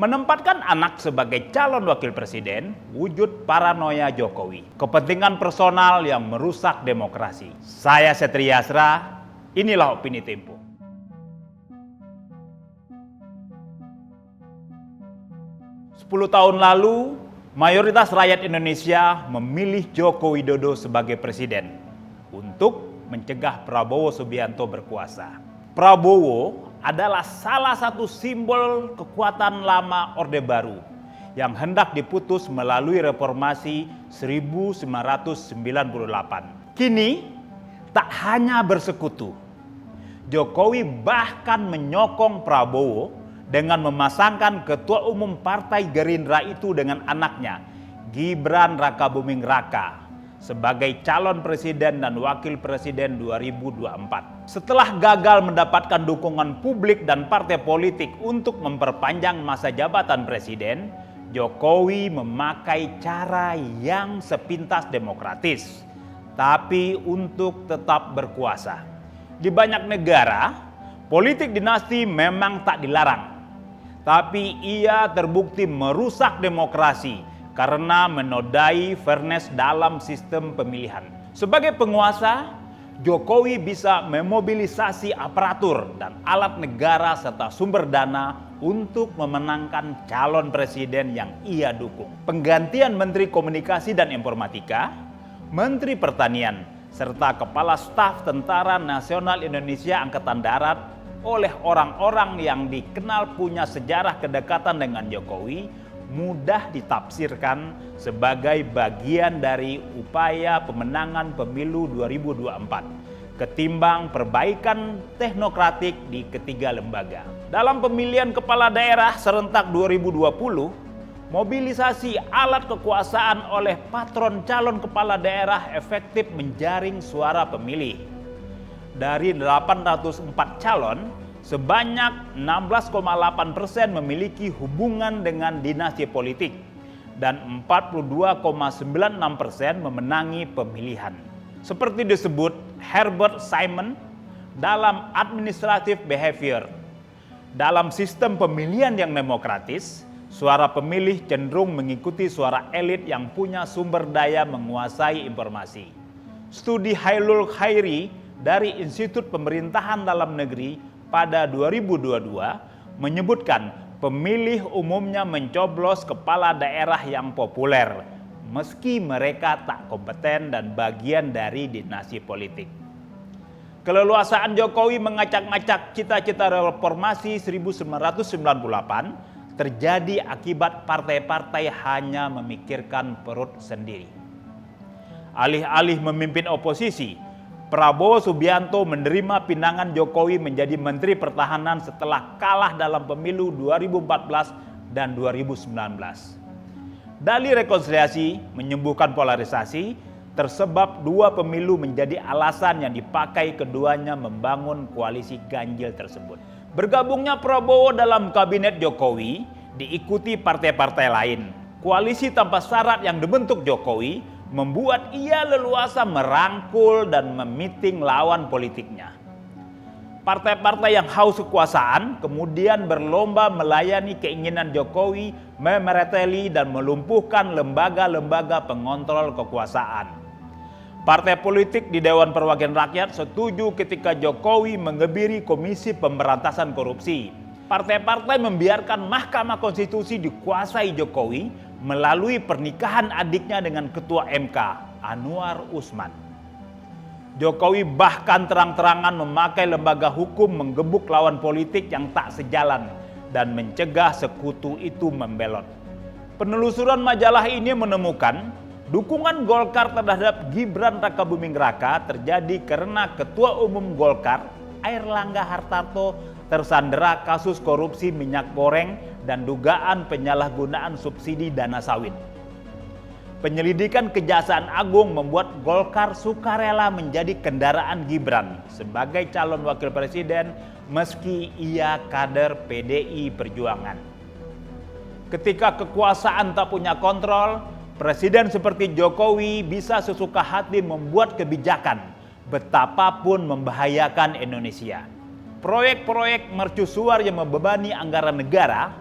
Menempatkan anak sebagai calon wakil presiden, wujud paranoia Jokowi. Kepentingan personal yang merusak demokrasi. Saya Setria Asra, inilah Opini Tempo. Sepuluh tahun lalu, mayoritas rakyat Indonesia memilih Joko Widodo sebagai presiden untuk mencegah Prabowo Subianto berkuasa. Prabowo adalah salah satu simbol kekuatan lama Orde Baru yang hendak diputus melalui reformasi 1998. Kini tak hanya bersekutu, Jokowi bahkan menyokong Prabowo dengan memasangkan Ketua Umum Partai Gerindra itu dengan anaknya, Gibran Rakabuming Raka, sebagai calon presiden dan wakil presiden 2024. Setelah gagal mendapatkan dukungan publik dan partai politik untuk memperpanjang masa jabatan presiden, Jokowi memakai cara yang sepintas demokratis, tapi untuk tetap berkuasa. Di banyak negara, politik dinasti memang tak dilarang, tapi ia terbukti merusak demokrasi karena menodai fairness dalam sistem pemilihan. Sebagai penguasa, Jokowi bisa memobilisasi aparatur dan alat negara serta sumber dana untuk memenangkan calon presiden yang ia dukung. Penggantian Menteri Komunikasi dan Informatika, Menteri Pertanian, serta Kepala Staf Tentara Nasional Indonesia Angkatan Darat oleh orang-orang yang dikenal punya sejarah kedekatan dengan Jokowi mudah ditafsirkan sebagai bagian dari upaya pemenangan pemilu 2024 ketimbang perbaikan teknokratik di ketiga lembaga. Dalam pemilihan kepala daerah serentak 2020, mobilisasi alat kekuasaan oleh patron calon kepala daerah efektif menjaring suara pemilih. Dari 804 calon, sebanyak 16,8% memiliki hubungan dengan dinasti politik dan 42,96% memenangi pemilihan. Seperti disebut Herbert Simon dalam Administrative Behavior, dalam sistem pemilihan yang demokratis, suara pemilih cenderung mengikuti suara elit yang punya sumber daya menguasai informasi. Studi Hailul Khairi dari Institut Pemerintahan Dalam Negeri pada 2022 menyebutkan pemilih umumnya mencoblos kepala daerah yang populer meski mereka tak kompeten dan bagian dari dinasti politik. Keleluasaan Jokowi mengacak-ngacak cita-cita reformasi 1998 terjadi akibat partai-partai hanya memikirkan perut sendiri. Alih-alih memimpin oposisi, Prabowo Subianto menerima pinangan Jokowi menjadi Menteri Pertahanan setelah kalah dalam pemilu 2014 dan 2019. Dalih rekonsiliasi menyembuhkan polarisasi, tersebab dua pemilu menjadi alasan yang dipakai keduanya membangun koalisi ganjil tersebut. Bergabungnya Prabowo dalam kabinet Jokowi diikuti partai-partai lain. Koalisi tanpa syarat yang dibentuk Jokowi membuat ia leluasa merangkul dan memiting lawan politiknya. Partai-partai yang haus kekuasaan kemudian berlomba melayani keinginan Jokowi memereteli dan melumpuhkan lembaga-lembaga pengontrol kekuasaan. Partai politik di Dewan Perwakilan Rakyat setuju ketika Jokowi mengebiri Komisi Pemberantasan Korupsi. Partai-partai membiarkan Mahkamah Konstitusi dikuasai Jokowi melalui pernikahan adiknya dengan Ketua MK, Anwar Usman. Jokowi bahkan terang-terangan memakai lembaga hukum menggebuk lawan politik yang tak sejalan dan mencegah sekutu itu membelot. Penelusuran majalah ini menemukan dukungan Golkar terhadap Gibran Rakabuming Raka terjadi karena Ketua Umum Golkar, Airlangga Hartarto, tersandera kasus korupsi minyak goreng dan dugaan penyalahgunaan subsidi dana sawit. Penyelidikan Kejaksaan Agung membuat Golkar sukarela menjadi kendaraan Gibran sebagai calon wakil presiden meski ia kader PDI Perjuangan. Ketika kekuasaan tak punya kontrol, presiden seperti Jokowi bisa sesuka hati membuat kebijakan betapapun membahayakan Indonesia. Proyek-proyek mercusuar yang membebani anggaran negara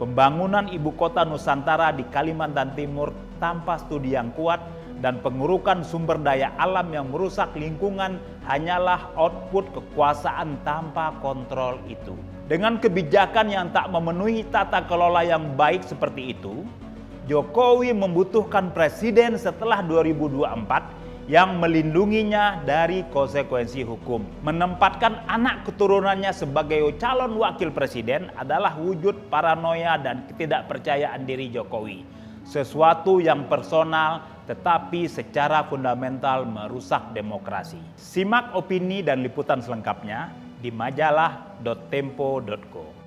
pembangunan ibu kota Nusantara di Kalimantan Timur tanpa studi yang kuat dan pengurukan sumber daya alam yang merusak lingkungan hanyalah output kekuasaan tanpa kontrol itu. Dengan kebijakan yang tak memenuhi tata kelola yang baik seperti itu, Jokowi membutuhkan presiden setelah 2024 yang melindunginya dari konsekuensi hukum. Menempatkan anak keturunannya sebagai calon wakil presiden adalah wujud paranoia dan ketidakpercayaan diri Jokowi. Sesuatu yang personal tetapi secara fundamental merusak demokrasi. Simak opini dan liputan selengkapnya di majalah.tempo.co.